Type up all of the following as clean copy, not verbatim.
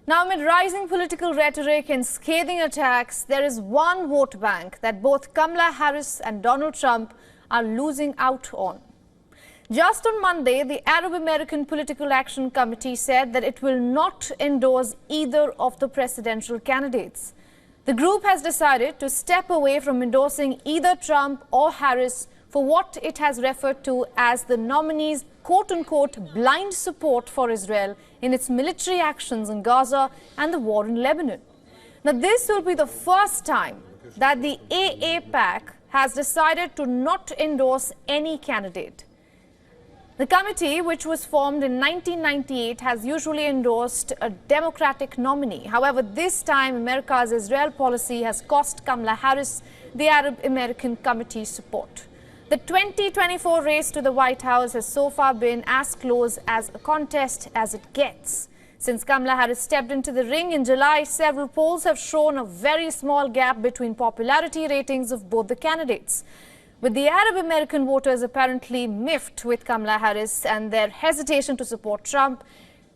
Now, amid rising political rhetoric and scathing attacks, there is one vote bank that both Kamala Harris and Donald Trump are losing out on. Just on Monday, the Arab American Political Action Committee said that it will not endorse either of the presidential candidates. The group has decided to step away from endorsing either Trump or Harris for what it has referred to as the nominee's quote-unquote blind support for Israel in its military actions in Gaza and the war in Lebanon. Now, this will be the first time that the PAC has decided to not endorse any candidate. The committee, which was formed in 1998, has usually endorsed a Democratic nominee. However, this time, America's Israel policy has cost Kamala Harris the Arab American Committee support. The 2024 race to the White House has so far been as close as a contest as it gets. Since Kamala Harris stepped into the ring in July, several polls have shown a very small gap between popularity ratings of both the candidates. With the Arab American voters apparently miffed with Kamala Harris and their hesitation to support Trump,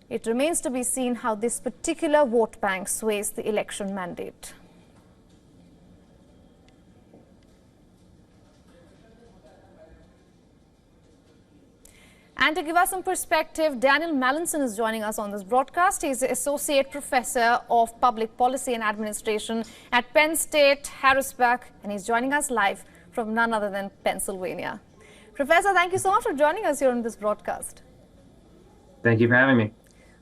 it remains to be seen how this particular vote bank sways the election mandate. And to give us some perspective, Daniel Mallinson is joining us on this broadcast. He's the Associate Professor of Public Policy and Administration at Penn State, Harrisburg, and he's joining us live from none other than Pennsylvania. Professor, thank you so much for joining us here on this broadcast. Thank you for having me.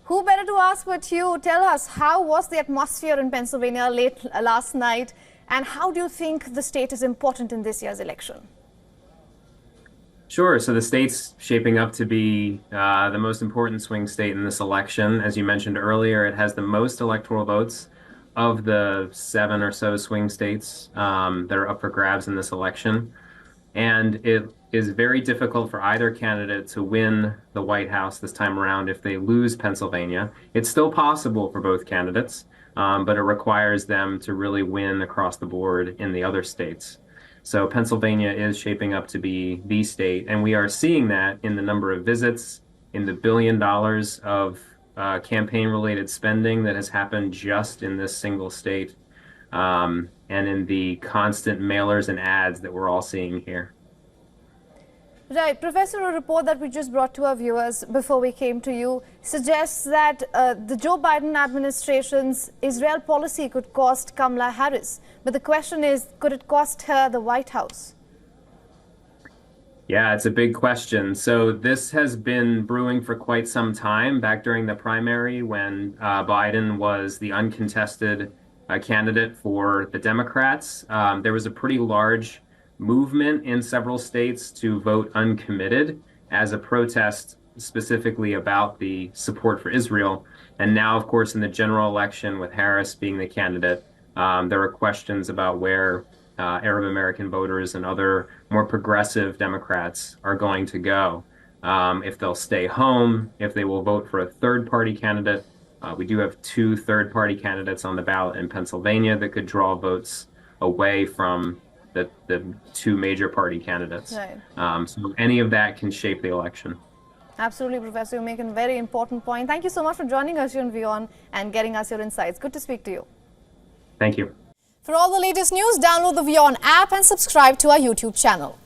Who better to ask but you? Tell us, how was the atmosphere in Pennsylvania last night, and how do you think the state is important in this year's election? Sure. So the state's shaping up to be the most important swing state in this election. As you mentioned earlier, it has the most electoral votes of the 7 or so swing states that are up for grabs in this election. And it is very difficult for either candidate to win the White House this time around if they lose Pennsylvania. It's still possible for both candidates, but it requires them to really win across the board in the other states. So Pennsylvania is shaping up to be the state, and we are seeing that in the number of visits, in the $1 billion of campaign-related spending that has happened just in this single state, and in the constant mailers and ads that we're all seeing here. Right. Professor, a report that we just brought to our viewers before we came to you suggests that the Joe Biden administration's Israel policy could cost Kamala Harris. But the question is, could it cost her the White House? Yeah, it's a big question. So this has been brewing for quite some time. Back during the primary, when Biden was the uncontested candidate for the Democrats, there was a pretty large movement in several states to vote uncommitted as a protest specifically about the support for Israel. And now, of course, in the general election with Harris being the candidate, there are questions about where Arab American voters and other more progressive Democrats are going to go. If they'll stay home, if they will vote for a third-party candidate. We do have 2 third-party candidates on the ballot in Pennsylvania that could draw votes away from the 2 major party candidates. Right. So any of that can shape the election. Absolutely, Professor. You're making a very important point. Thank you so much for joining us here on WION and getting us your insights. Good to speak to you. Thank you. For all the latest news, download the WION app and subscribe to our YouTube channel.